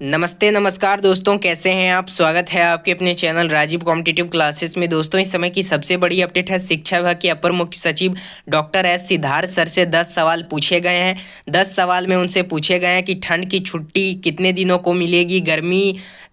नमस्ते नमस्कार दोस्तों, कैसे हैं आप। स्वागत है आपके अपने चैनल राजीव कॉम्पिटिटिव क्लासेस में। दोस्तों, इस समय की सबसे बड़ी अपडेट है। शिक्षा विभाग के अपर मुख्य सचिव डॉक्टर एस सिद्धार्थ सर से 10 सवाल पूछे गए हैं। 10 सवाल में उनसे पूछे गए हैं कि ठंड की छुट्टी कितने दिनों को मिलेगी, गर्मी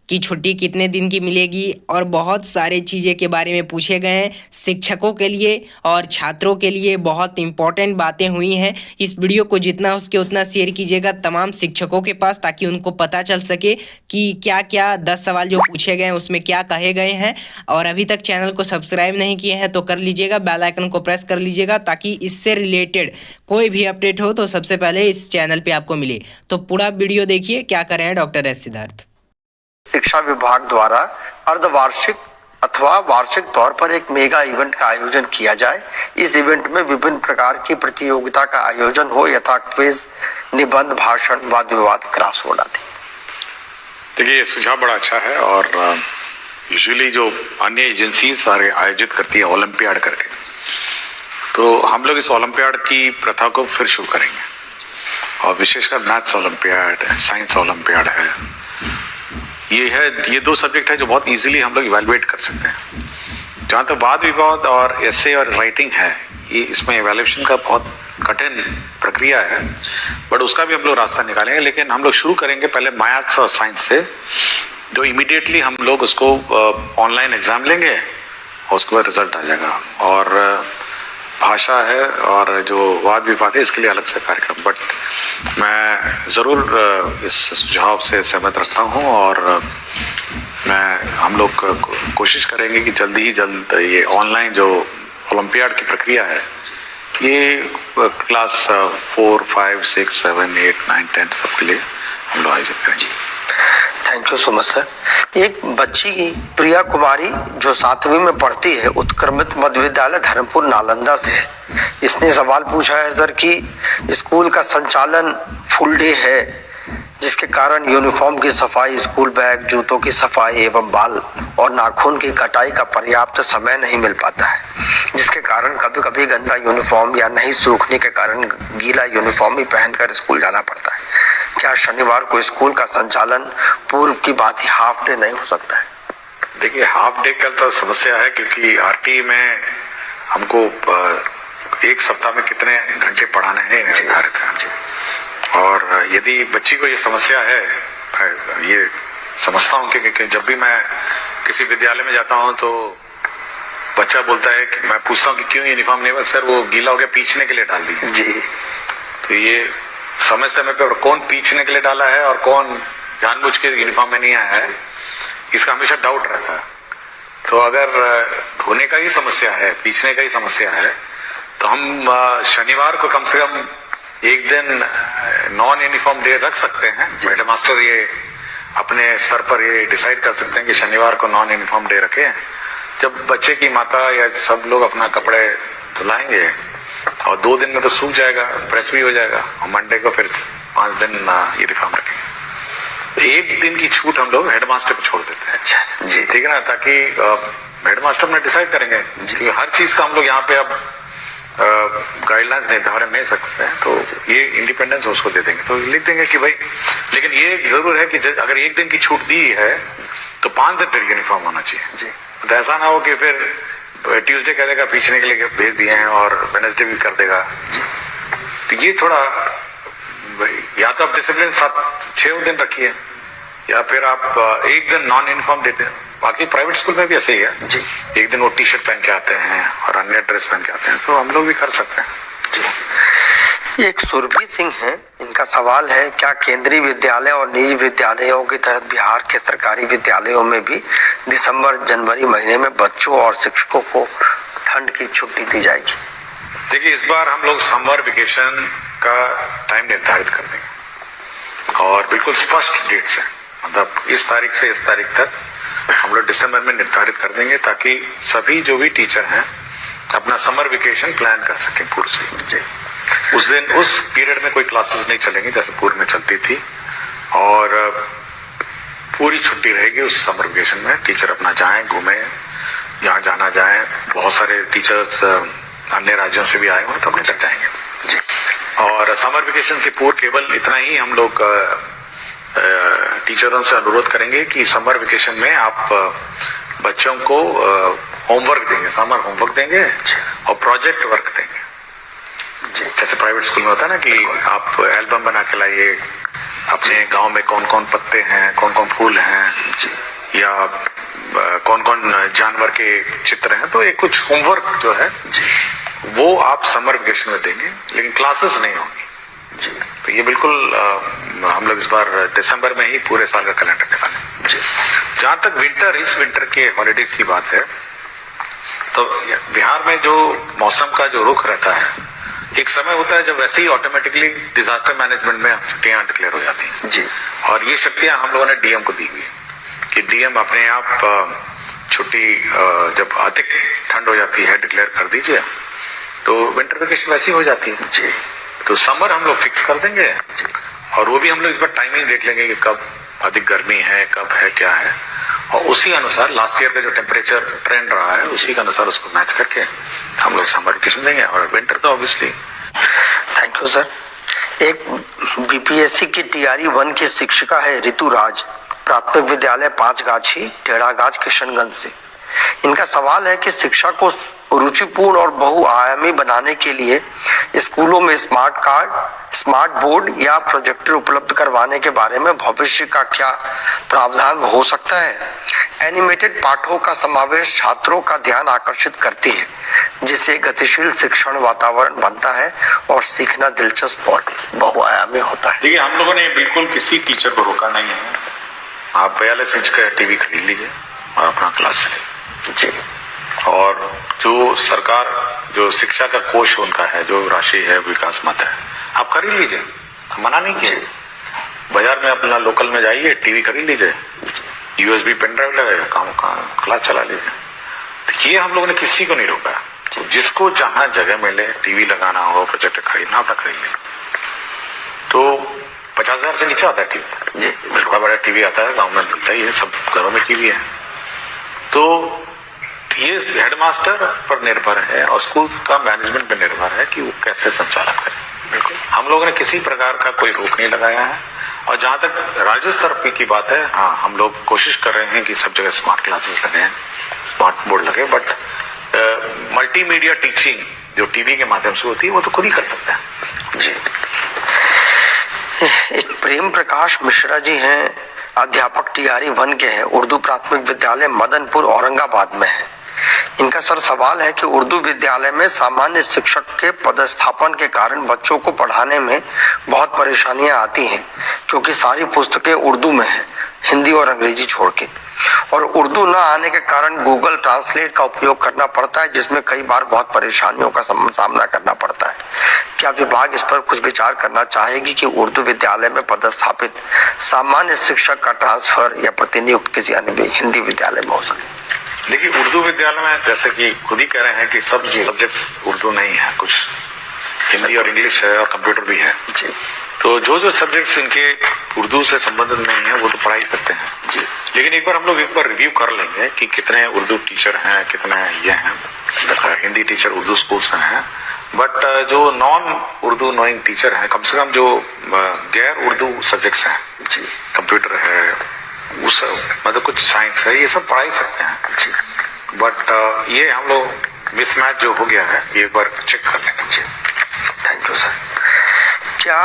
की छुट्टी कितने दिन की मिलेगी, और बहुत सारे चीज़ें के बारे में पूछे गए हैं। शिक्षकों के लिए और छात्रों के लिए बहुत इंपॉर्टेंट बातें हुई हैं। इस वीडियो को जितना हो सके उतना शेयर कीजिएगा तमाम शिक्षकों के पास, ताकि उनको पता चल सके कि क्या क्या 10 सवाल जो पूछे गए हैं उसमें क्या कहे गए हैं। और अभी तक चैनल को सब्सक्राइब नहीं किए हैं तो कर लीजिएगा, बेल आइकन को प्रेस कर लीजिएगा, ताकि इससे रिलेटेड कोई भी अपडेट हो तो सबसे पहले इस चैनल पे आपको मिले। तो पूरा वीडियो देखिए, क्या कर रहे हैं डॉक्टर एस सिद्धार्थ। शिक्षा विभाग द्वारा अर्धवार्षिक अथवा वार्षिक तौर पर एक मेगा इवेंट का आयोजन किया जाए। इस इवेंट में विभिन्न प्रकार की प्रतियोगिता का आयोजन हो, यथा क्विज, निबंध, भाषण, वाद विवाद, क्रॉसवर्ड आदि। देखिए, ये सुझाव बड़ा अच्छा है और यूजुअली जो अन्य एजेंसी सारे आयोजित करती है ओलंपियाड करके, तो हम लोग इस ओलंपियाड की प्रथा को फिर शुरू करेंगे। और विशेषकर मैथ्स ओलंपियाड, साइंस ओलंपियाड है, ये दो सब्जेक्ट है जो बहुत इजीली हम लोग इवेलुएट कर सकते हैं। जहाँ तक वाद विवाद और एसे और राइटिंग है, ये इसमें इवेल्युएशन का बहुत कठिन प्रक्रिया है, बट उसका भी हम लोग रास्ता निकालेंगे। लेकिन हम लोग शुरू करेंगे पहले मैथ्स और साइंस से, जो इमीडिएटली हम लोग उसको ऑनलाइन एग्जाम लेंगे और उसके बाद रिजल्ट आ जाएगा। और भाषा है और जो वाद विवाद है, इसके लिए अलग से कार्यक्रम। बट मैं ज़रूर इस सुझाव से सहमत रखता हूँ और हम लोग कोशिश करेंगे कि जल्दी ही जल्द ये ऑनलाइन जो ओलंपियाड की प्रक्रिया है, ये क्लास 4, 5, 6, 7, 8, 9, 10 सबके लिए हम लोग आयोजित करेंगे। Thank you so much sir. एक बच्ची प्रिया कुमारी जो 7वीं में पढ़ती है, उत्क्रमित मध्य विद्यालय धर्मपुर नालंदा से है। इसने सवाल पूछा है सर कि स्कूल का संचालन फुल डे है, जिसके कारण यूनिफॉर्म की सफाई, स्कूल बैग, जूतों की सफाई एवं बाल और नाखून की कटाई का पर्याप्त समय नहीं मिल पाता है, जिसके कारण कभी कभी गंदा यूनिफॉर्म या नहीं सूखने के कारण गीला यूनिफॉर्म ही पहनकर स्कूल जाना पड़ता है। क्या शनिवार को स्कूल का संचालन पूर्व की बात ही हाफ डे नहीं हो सकता है? देखिए, हाफ डे का तो समस्या है, क्योंकि आरटी में हमको एक सप्ताह में कितने घंटे पढ़ाना है निर्धारित है। और यदि बच्ची को ये समस्या है, ये समझता हूँ कि जब भी मैं किसी विद्यालय में जाता हूँ तो बच्चा बोलता है कि मैं पूछता हूँ कि क्यों यूनिफॉर्म नहीं, सर वो गीला हो गया, पीछने के लिए डाल दी जी। तो ये समय समय पे कौन पीछने के लिए डाला है और कौन जानबूझ के यूनिफॉर्म में नहीं आया है, इसका हमेशा डाउट रहता है। तो अगर धोने का ही समस्या है, पीछने का ही समस्या है, तो हम शनिवार को कम से कम एक दिन नॉन यूनिफॉर्म डे रख सकते हैं। हेड मास्टर ये अपने स्तर पर ये डिसाइड कर सकते हैं कि शनिवार को नॉन यूनिफॉर्म डे रखें, जब बच्चे की माता या सब लोग अपना कपड़े धुलाएंगे और 2 दिन में तो सूख जाएगा, प्रेस भी हो जाएगा, और मंडे को फिर 5 दिन यूनिफॉर्म रखेंगे। 1 दिन की छूट हम लोग हेडमास्टर को छोड़ देते हैं। अच्छा जी, ठीक है ना, ताकि हेडमास्टर में डिसाइड करेंगे कि हर चीज का हम लोग यहाँ पे अब गाइडलाइंस निर्धारण नहीं सकते हैं, तो ये इंडिपेंडेंस उसको दे देंगे। तो लिख देंगे कि भाई, लेकिन ये जरूर है कि अगर 1 दिन की छूट दी है तो 5 दिन फिर यूनिफॉर्म होना चाहिए जी। तो ऐसा ना हो कि फिर ट्यूसडे कह देगा पीछने के लिए भेज दिए हैं और वेडनेसडे भी कर देगा। तो ये थोड़ा, या तो आप डिसिप्लिन 6 दिन रखिए, या फिर आप 1 दिन नॉन यूनिफॉर्म देते हैं। बाकी प्राइवेट स्कूल में भी ऐसे ही है जी, 1 दिन वो टी शर्ट पहन के आते हैं और अन्य ड्रेस पहन के आते हैं, तो हम लोग भी कर सकते हैं जी। एक सुरभि सिंह है, इनका सवाल है, क्या केंद्रीय विद्यालय और निजी विद्यालयों की तरह बिहार के सरकारी विद्यालयों में भी दिसंबर जनवरी महीने में बच्चों और शिक्षकों को ठंड की छुट्टी दी जाएगी? देखिए, इस बार हम लोग समर वेकेशन का टाइम निर्धारित कर देंगे और बिल्कुल स्पष्ट डेट से, मतलब इस तारीख से इस तारीख तक हम लोग दिसंबर में निर्धारित कर देंगे, ताकि सभी जो भी टीचर हैं अपना समर वेकेशन प्लान कर सकें पूर्व से। उस दिन उस पीरियड में कोई क्लासेस नहीं चलेंगी जैसे पूर्व में चलती थी, और पूरी छुट्टी रहेगी उस समर वेकेशन में। टीचर अपना जाएं, घूमें, यहाँ जाना जाए। बहुत सारे टीचर्स अन्य राज्यों से भी आए हुए, तो अपने तक जाएंगे जी। और समर वेकेशन के पूर्व केवल इतना ही हम लोग टीचरों से अनुरोध करेंगे कि समर वेकेशन में आप बच्चों को होमवर्क देंगे, समर होमवर्क देंगे और प्रोजेक्ट वर्क देंगे। जैसे प्राइवेट स्कूल में होता है ना कि आप एल्बम बना के लाइए, अपने गांव में कौन कौन पत्ते हैं, कौन कौन फूल हैं, या कौन कौन जानवर के चित्र हैं, तो ये कुछ होमवर्क जो है वो आप समर वेकेशन में देंगे, लेकिन क्लासेस नहीं होंगी। तो ये बिल्कुल हम लोग इस बार दिसंबर में ही पूरे साल का कैलेंडर निकालें। जहां तक इस विंटर के हॉलीडेज की बात है, तो बिहार में जो मौसम का जो रुख रहता है, एक समय होता है जब वैसे ही ऑटोमेटिकली डिजास्टर मैनेजमेंट में छुट्टियां डिक्लेयर हो जाती हैं जी। और ये शक्तियां हम लोगों ने डीएम को दी हुई कि डीएम अपने आप छुट्टी जब अधिक ठंड हो जाती है डिक्लेयर कर दीजिए, तो विंटर वेकेशन वैसी हो जाती है जी। तो समर हम लोग फिक्स कर देंगे और वो भी हम लोग इस बार टाइमिंग देख लेंगे कि कब अधिक गर्मी है, कब है, क्या है, और उसी अनुसार लास्ट ईयर का जो टेम्परेचर ट्रेंड रहा है उसी के अनुसार उसको मैच करके हम लोग समर वेकेशन देंगे। और विंटर तो ऑब्वियसली। Thank you sir. एक बीपीएससी की टीआरई 1 की शिक्षिका है ऋतु राज, प्राथमिक विद्यालय 5 गाछी टेढ़ागाछ किशनगंज से। इनका सवाल है कि शिक्षा को रुचिपूर्ण और बहुआयामी बनाने के लिए स्कूलों में स्मार्ट कार्ड, स्मार्ट बोर्ड या प्रोजेक्टर उपलब्ध करवाने के बारे में भविष्य का क्या प्रावधान हो सकता है। एनिमेटेड पाठों का समावेश छात्रों का ध्यान आकर्षित करती है, जिससे गतिशील शिक्षण वातावरण बनता है और सीखना दिलचस्प और बहुआयामी होता है। देखिए, हम लोगों ने बिल्कुल किसी टीचर को रोका नहीं है। आप 42 इंच का टीवी खरीद लीजिए और अपना क्लास चले जी। और जो सरकार जो शिक्षा का कोष उनका है, जो राशि है विकास मत है, आप खरीद लीजिए, मना नहीं किया। बाजार में अपना लोकल में जाइए, टीवी खरीद लीजिए, यूएसबी पेन ड्राइव लगाइए, काम का क्लास चला लीजिए। तो ये हम लोगों ने किसी को नहीं रोका। तो जिसको जहां जगह मिले, टीवी लगाना हो, प्रोजेक्टर खरीदना, अपना खरीद ले। तो 50,000 से नीचे आता है टीवी जी। बिल्कुल बड़ा टीवी आता है, गाँव में मिलता ही है, सब घरों में टीवी है। तो ये हेडमास्टर पर निर्भर है और स्कूल का मैनेजमेंट पर निर्भर है कि वो कैसे संचालन करें। हम लोगों ने किसी प्रकार का कोई रोक नहीं लगाया है। और जहां तक राज्य स्तर की बात है, हाँ, हम लोग कोशिश कर रहे हैं कि सब जगह स्मार्ट क्लासेस लगे हैं, स्मार्ट बोर्ड लगे, बट मल्टीमीडिया टीचिंग जो टीवी के माध्यम से होती है वो तो खुद ही कर सकते हैं जी। एक प्रेम प्रकाश मिश्रा जी हैं, अध्यापक टीआरई 1 के हैं, उर्दू प्राथमिक विद्यालय मदनपुर औरंगाबाद में है। इनका सर सवाल है कि उर्दू विद्यालय में सामान्य शिक्षक के पदस्थापन के कारण बच्चों को पढ़ाने में बहुत परेशानियां आती हैं, क्योंकि सारी पुस्तकें उर्दू में हैं, हिंदी और अंग्रेजी छोड़ के, और उर्दू न आने के कारण गूगल ट्रांसलेट का उपयोग करना पड़ता है, जिसमें कई बार बहुत परेशानियों का सामना करना पड़ता है। क्या विभाग इस पर कुछ विचार करना चाहेगी कि उर्दू विद्यालय में पदस्थापित सामान्य शिक्षक का ट्रांसफर या प्रतिनियुक्त किसी अन्य हिंदी विद्यालय में हो सके। देखिए, उर्दू विद्यालय में जैसे कि खुद ही कह रहे हैं कि सब सब्जेक्ट्स उर्दू नहीं है, कुछ हिंदी और इंग्लिश है और कंप्यूटर भी है जी। तो जो सब्जेक्ट्स इनके उर्दू से संबंधित नहीं है वो तो पढ़ा ही सकते हैं जी। लेकिन एक बार रिव्यू कर लेंगे कि कितने उर्दू टीचर हैं, कितने ये हैं, हिंदी टीचर उर्दू स्कूल्स में हैं, बट जो नॉन उर्दू नोइंग टीचर हैं, कम से कम जो गैर उर्दू सब्जेक्ट्स हैं जी, कंप्यूटर है, उस मतलब कुछ साइंस है, ये सब पढ़ा ही सकते हैं जी। बट ये हम लोग मिसमैच जो हो गया है, ये एक बार चेक कर लेंगे जी। Thank you sir. क्या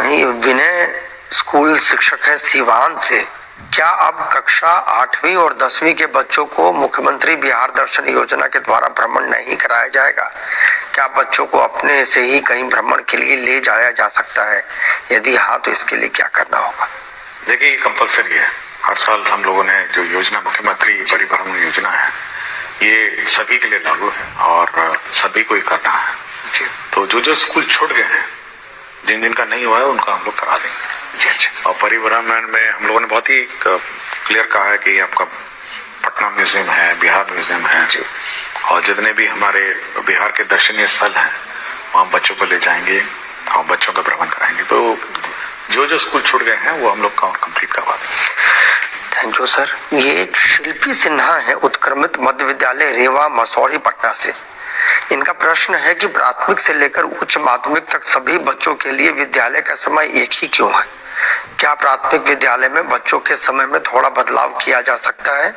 विनय स्कूल शिक्षक है सीवान से, क्या अब कक्षा 8वीं और 10वीं के बच्चों को मुख्यमंत्री बिहार दर्शन योजना के द्वारा भ्रमण नहीं कराया जाएगा? क्या बच्चों को अपने से ही कहीं भ्रमण के लिए ले जाया जा सकता है? यदि हाँ, तो इसके लिए क्या करना होगा? देखिए, ये कंपल्सरी है। हर साल हम लोगों ने जो योजना मुख्यमंत्री परिभ्रमण योजना है, ये सभी के लिए लागू है और सभी को ही करना है जी। तो जो स्कूल छूट गए हैं, जिन का नहीं हुआ है, उनका हम लोग करा देंगे जी जी। और परिभ्रमण में हम लोगों ने बहुत ही क्लियर कहा है कि आपका पटना म्यूजियम है, बिहार म्यूजियम है जी, और जितने भी हमारे बिहार के दर्शनीय स्थल हैं वहाँ बच्चों को ले जाएंगे और बच्चों का भ्रमण कराएंगे। तो जो स्कूल छूट गए हैं वो हम लोग कंप्लीट करवा देंगे। Thank you sir. ये एक शिल्पी सिन्हा है, उत्क्रमित मध्य विद्यालय रेवा मसौरी पटना से। इनका प्रश्न है कि प्राथमिक से लेकर उच्च माध्यमिक तक सभी बच्चों के लिए विद्यालय का समय एक ही क्यों है? क्या प्राथमिक विद्यालय में बच्चों के समय में थोड़ा बदलाव किया जा सकता है,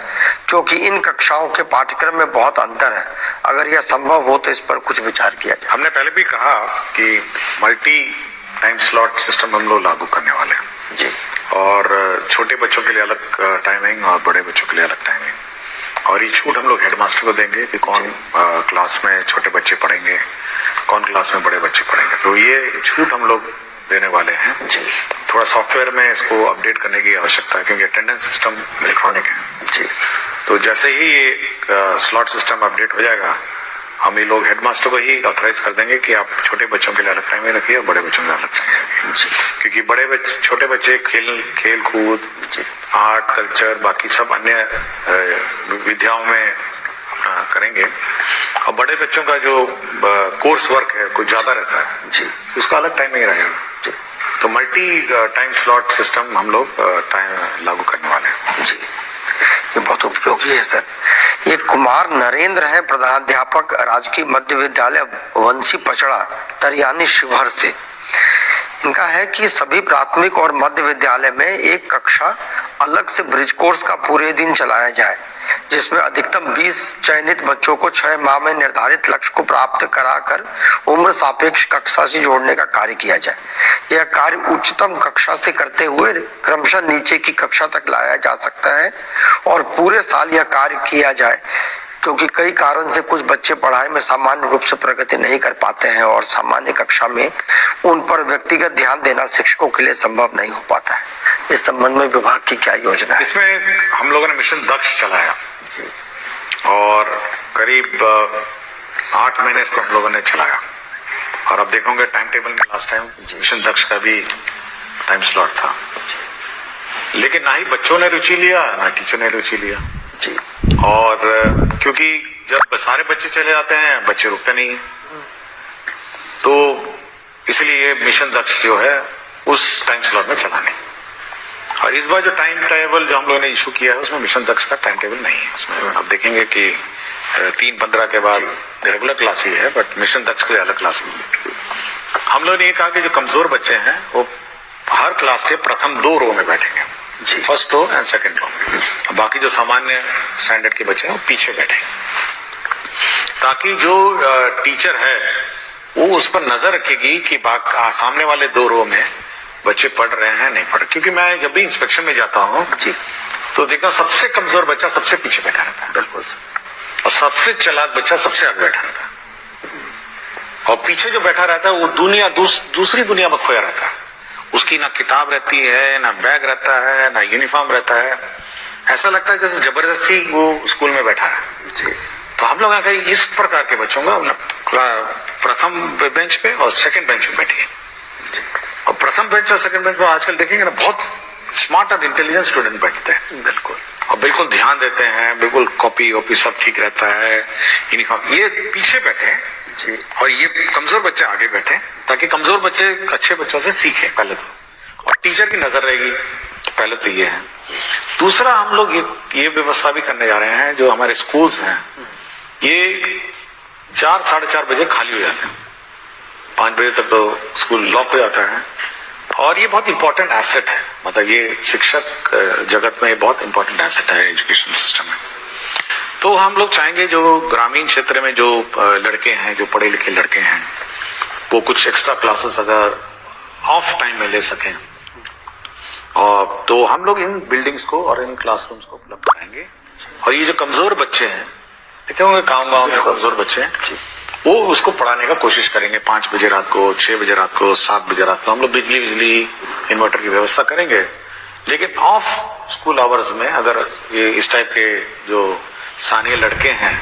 क्योंकि इन कक्षाओं के पाठ्यक्रम में बहुत अंतर है? अगर यह संभव हो तो इस पर कुछ विचार किया जाए। हमने पहले भी कहा कि मल्टी टाइम स्लॉट सिस्टम हम लोग लागू करने वाले हैं जी, और छोटे बच्चों के लिए अलग टाइमिंग और बड़े बच्चों के लिए अलग टाइमिंग, और ये छूट हम लोग हेडमास्टर को देंगे कि कौन क्लास में छोटे बच्चे पढ़ेंगे, कौन क्लास में बड़े बच्चे पढ़ेंगे। तो ये छूट हम लोग देने वाले हैं। थोड़ा सॉफ्टवेयर में इसको अपडेट करने की आवश्यकता है, क्योंकि अटेंडेंस सिस्टम इलेक्ट्रॉनिक है जी। तो जैसे ही ये स्लॉट सिस्टम अपडेट हो जाएगा, हम ये लोग हेडमास्टर को ही ऑथराइज कर देंगे कि आप छोटे बच्चों के लिए अलग टाइम रखिए और बड़े बच्चों के लिए अलग टाइम रखिए, क्योंकि बड़े बच्चे छोटे बच्चे खेल कूद, आर्ट, कल्चर, बाकी सब अन्य विद्याओं में करेंगे, और बड़े बच्चों का जो कोर्स वर्क है कुछ ज्यादा रहता है जी, उसका अलग टाइम नहीं रहेगा जी। तो मल्टी टाइम स्लॉट सिस्टम हम लोग टाइम लागू करने वाले हैं जी। ये बहुत उपयोगी है सर। ये कुमार नरेंद्र है, प्रधानाध्यापक राजकीय मध्य विद्यालय वंशी पचड़ा, तरियानी शिवहर से। इनका है कि सभी प्राथमिक और मध्य विद्यालय में एक कक्षा अलग से ब्रिज कोर्स का पूरे दिन चलाया जाए, जिसमें अधिकतम 20 चयनित बच्चों को 6 माह में निर्धारित लक्ष्य को प्राप्त कराकर उम्र सापेक्ष कक्षा से जोड़ने का कार्य किया जाए। यह कार्य उच्चतम कक्षा से करते हुए क्रमशः नीचे की कक्षा तक लाया जा सकता है और पूरे साल यह कार्य किया जाए, क्योंकि कई कारण से कुछ बच्चे पढ़ाई में सामान्य रूप से प्रगति नहीं कर पाते हैं और सामान्य कक्षा में उन पर व्यक्तिगत ध्यान देना शिक्षकों के लिए संभव नहीं हो पाता है। इस संबंध में विभाग की क्या योजना है? इसमें हम लोगों ने मिशन दक्ष चलाया और करीब 8 महीने इसको हम लोगों ने चलाया, और अब देखोगे टाइम टेबल में लास्ट टाइम मिशन दक्ष का भी टाइम स्लॉट था, लेकिन ना ही बच्चों ने रुचि लिया ना टीचर ने रुचि लिया जी। और क्योंकि जब सारे बच्चे चले जाते हैं बच्चे रुकते नहीं, तो इसलिए मिशन दक्ष जो है उस टाइम स्लॉट में चलाने। और इस बार जो टाइम टेबल जो हम लोगों ने इशू किया है उसमें मिशन दक्ष का टाइम टेबल नहीं है। उसमें आप देखेंगे कि 3:15 के बाद रेगुलर क्लास ही है, बट मिशन दक्ष के लिए अलग क्लास है। हम लोगों ने ये कहा कि जो कमजोर बच्चे हैं वो हर क्लास के प्रथम 2 रो में बैठेंगे जी, first row and second row. बाकी जो सामान्य स्टैंडर्ड के बच्चे हैं वो पीछे बैठेंगे, ताकि जो टीचर है वो उस पर नजर रखेगी कि सामने वाले 2 रो में बच्चे पढ़ रहे हैं नहीं पढ़ रहे। क्योंकि मैं जब भी इंस्पेक्शन में जाता हूँ जी, तो देखता हूँ सबसे कमजोर बच्चा सबसे पीछे बैठा रहता है, बिल्कुल, और सबसे चालाक बच्चा सबसे आगे बैठा रहता है, और पीछे जो बैठा रहता है वो दूसरी दुनिया में खोया रहता है। उसकी ना किताब रहती है, ना बैग रहता है, ना यूनिफॉर्म रहता है। ऐसा लगता है जैसे जबरदस्ती वो स्कूल में बैठा है जी। तो हम लोग कहा इस प्रकार के बच्चों का प्रथम बेंच पे और सेकंड बेंच पे बैठिए। और प्रथम बेंच और सेकंड बेंच पे आजकल देखेंगे ना बहुत स्मार्ट और इंटेलिजेंट स्टूडेंट बैठते हैं, बिल्कुल, और बिल्कुल ध्यान देते हैं, बिल्कुल कॉपी वॉपी सब ठीक रहता है, यूनिफॉर्म। ये पीछे बैठे जी, और ये कमजोर बच्चे आगे बैठे, ताकि कमजोर बच्चे अच्छे बच्चों से सीखे पहले तो, और टीचर की नजर रहेगी। पहले तो ये है। दूसरा हम लोग ये व्यवस्था भी करने जा रहे हैं, जो हमारे स्कूल्स हैं ये 4 साढ़े 4 बजे खाली हो जाते हैं, 5 बजे तक तो स्कूल लॉक हो जाता है। और ये बहुत इंपॉर्टेंट एसेट है, मतलब ये शिक्षक जगत में बहुत इंपॉर्टेंट एसेट है एजुकेशन सिस्टम में। तो हम लोग चाहेंगे जो ग्रामीण क्षेत्र में जो लड़के हैं, जो पढ़े लिखे लड़के हैं, वो कुछ एक्स्ट्रा क्लासेस अगर ऑफ टाइम में ले सकें, और तो हम लोग इन बिल्डिंग्स को और इन क्लासरूम्स को उपलब्ध कराएंगे। और ये जो कमजोर बच्चे हैं, देखे होंगे गाँव में कमजोर बच्चे हैं, वो उसको पढ़ाने का कोशिश करेंगे। 5 बजे रात को, 6 बजे रात को, 7 बजे रात को हम लोग बिजली इन्वर्टर की व्यवस्था करेंगे। लेकिन ऑफ स्कूल आवर्स में अगर ये इस टाइप के जो स्थानीय लड़के हैं,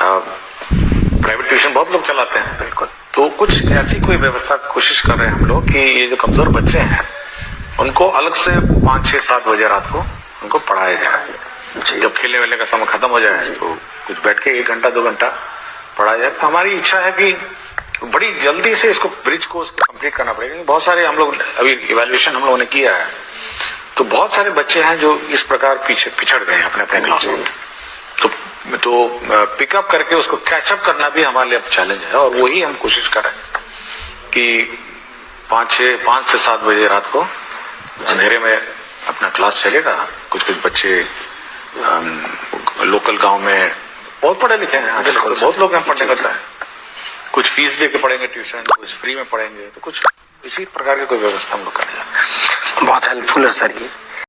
प्राइवेट ट्यूशन बहुत लोग चलाते हैं, बिल्कुल, तो कुछ ऐसी कोई व्यवस्था कोशिश कर रहे हैं हम लोग कि ये जो कमजोर बच्चे हैं उनको अलग से 5, 6, 7 बजे रात को उनको पढ़ाया जाए। जब खेलने वेलने का समय खत्म हो जाए तो कुछ बैठ के 1 घंटा 2 घंटा पढ़ाया जाए। तो हमारी इच्छा है कि बड़ी जल्दी से इसको ब्रिज कोर्स कंप्लीट करना पड़ेगा। बहुत सारे हम लोग अभी इवैल्यूएशन हम लोगों ने किया है, तो बहुत सारे बच्चे हैं जो इस प्रकार पीछे पिछड़ गए हैं अपने अपने क्लास में। तो पिकअप करके उसको कैचअप करना भी हमारे लिए अब चैलेंज है, और वही हम कोशिश कर रहे हैं कि 5 से 7 बजे रात को अंधेरे में अपना क्लास चलेगा। कुछ कुछ बच्चे लोकल गांव में बहुत पढ़े लिखे हैं, आजकल बहुत लोग हैं पढ़ने करता है, कुछ फीस दे के पढ़ेंगे ट्यूशन, कुछ फ्री में पढ़ेंगे, तो कुछ इसी प्रकार की कोई व्यवस्था हम लोग करेंगे। बहुत हेल्पफुल है सर ये।